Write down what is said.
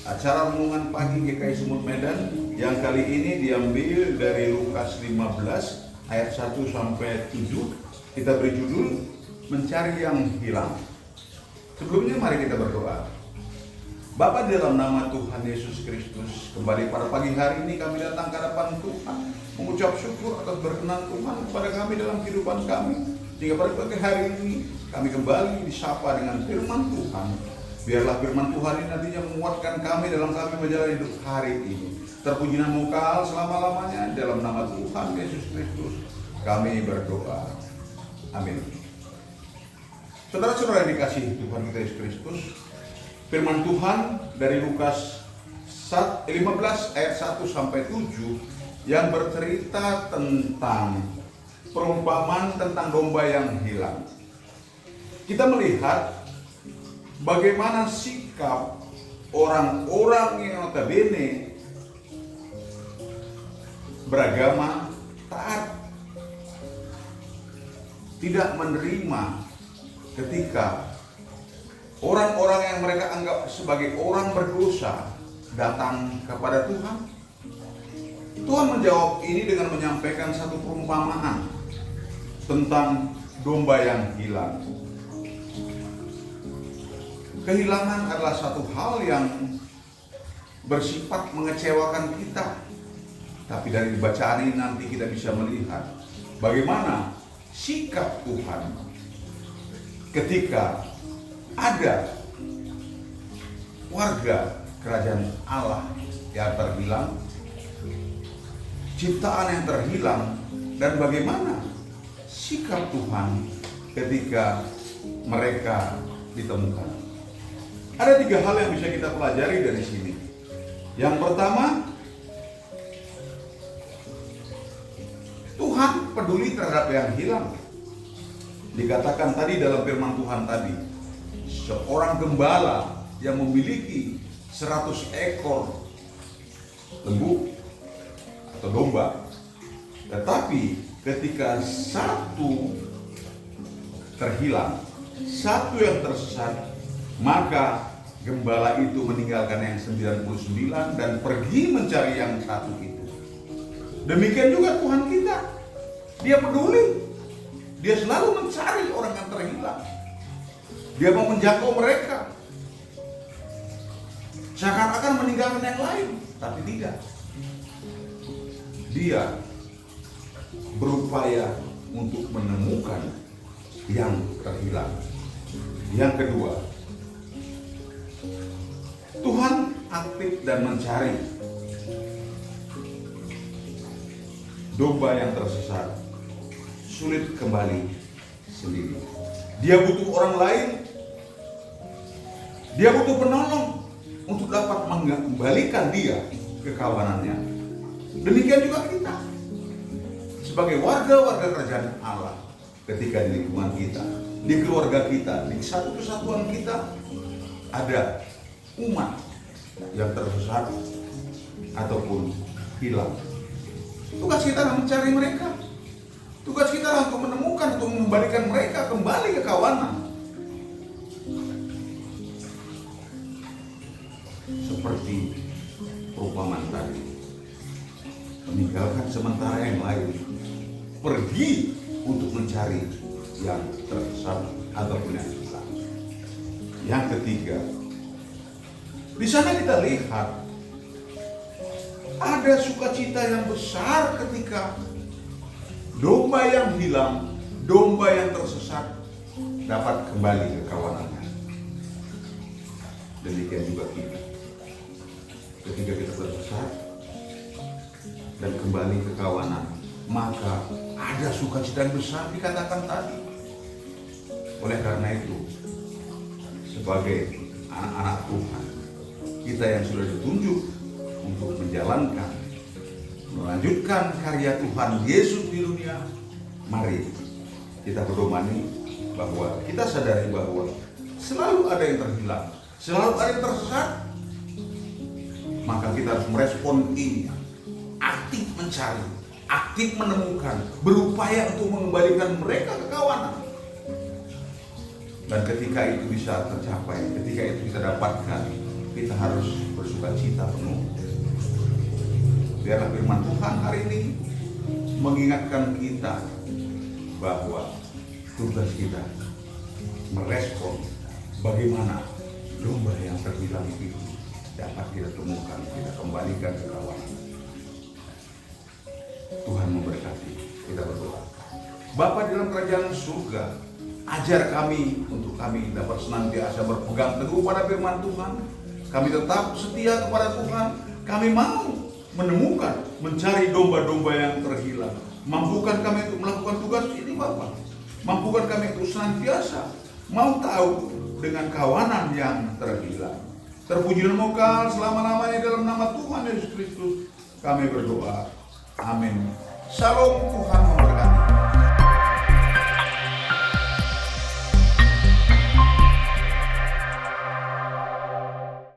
Acara renungan pagi GKI Sumut Medan yang kali ini diambil dari Lukas 15 ayat 1 sampai 7. Kita beri judul Mencari yang Hilang. Sebelumnya mari kita berdoa. Bapa, di dalam nama Tuhan Yesus Kristus, kembali pada pagi hari ini kami datang ke hadapan Tuhan, mengucap syukur atas berkenan Tuhan kepada kami dalam kehidupan kami. Sehingga pada pagi hari ini kami kembali disapa dengan firman Tuhan. Biarlah firman Tuhan ini nantinya menguatkan kami dalam kami menjalani hidup hari ini. Terpuji namamu kekal selama-lamanya. Dalam nama Tuhan Yesus Kristus kami berdoa. Amin. Saudara-saudara yang dikasihi Tuhan kita Yesus Kristus, firman Tuhan dari Lukas 15 ayat 1 sampai 7 yang bercerita tentang perumpamaan tentang domba yang hilang. Kita melihat bagaimana sikap orang-orang yang notabene beragama taat tidak menerima ketika orang-orang yang mereka anggap sebagai orang berdosa datang kepada Tuhan. Tuhan menjawab ini dengan menyampaikan satu perumpamaan tentang domba yang hilang. Kehilangan adalah satu hal yang bersifat mengecewakan kita. Tapi dari bacaan ini nanti kita bisa melihat bagaimana sikap Tuhan ketika ada warga kerajaan Allah yang terhilang, ciptaan yang terhilang, dan bagaimana sikap Tuhan ketika mereka ditemukan. Ada 3 hal yang bisa kita pelajari dari sini. Yang pertama, Tuhan peduli terhadap yang hilang. Dikatakan tadi dalam firman Tuhan tadi, seorang gembala yang memiliki 100 ekor lembu atau domba, tetapi ketika satu terhilang, satu yang tersesat, maka gembala itu meninggalkan yang 99 dan pergi mencari yang satu itu. Demikian juga Tuhan kita. Dia peduli. Dia selalu mencari orang yang terhilang. Dia mau menjangkau mereka. Seakan-akan meninggalkan yang lain, tapi tidak. Dia berupaya untuk menemukan yang terhilang. Yang kedua, Tuhan aktif dan mencari domba yang tersesat, sulit kembali sendiri. Dia butuh orang lain, dia butuh penolong untuk dapat mengembalikan dia ke kawanannya. Demikian juga kita sebagai warga-warga kerajaan Allah, ketika di lingkungan kita, di keluarga kita, di satu kesatuan kita ada umat yang tersesat ataupun hilang. Tugas kita adalah mencari mereka. Tugas kita adalah untuk menemukan, untuk mengembalikan mereka kembali ke kawanan. Seperti perumpamaan tadi, meninggalkan sementara yang lain, pergi untuk mencari yang tersesat ataupun yang hilang. Yang ketiga, di sana kita lihat ada sukacita yang besar ketika domba yang hilang, domba yang tersesat dapat kembali ke kawanannya. Demikian juga kita. Ketika kita tersesat dan kembali ke kawanan, maka ada sukacita yang besar dikatakan tadi. Oleh karena itu, sebagai anak-anak Tuhan, kita yang sudah ditunjuk untuk menjalankan, melanjutkan karya Tuhan Yesus di dunia, mari kita berdomani bahwa kita sadari bahwa selalu ada yang terhilang, selalu ada yang tersesat. Maka kita harus merespon ini, aktif mencari, aktif menemukan, berupaya untuk mengembalikan mereka ke kawanan. Dan ketika itu bisa tercapai, ketika itu kita dapatkan, kita harus bersukacita penuh. Biarlah firman Tuhan hari ini mengingatkan kita bahwa tugas kita merespon bagaimana domba yang terhilang itu dapat kita temukan, kita kembalikan ke kawanan. Tuhan memberkati. Kita berdoa. Bapa di dalam kerajaan surga, ajar kami untuk kami dapat senantiasa berpegang teguh pada firman Tuhan. Kami tetap setia kepada Tuhan. Kami mau menemukan, mencari domba-domba yang terhilang. Mampukan kami untuk melakukan tugas ini, Bapa. Mampukan kami untuk senantiasa mau tahu dengan kawanan yang terhilang. Terpuji nama Kau selama-lamanya dalam nama Tuhan Yesus Kristus. Kami berdoa. Amin. Shalom, Tuhan memberkati.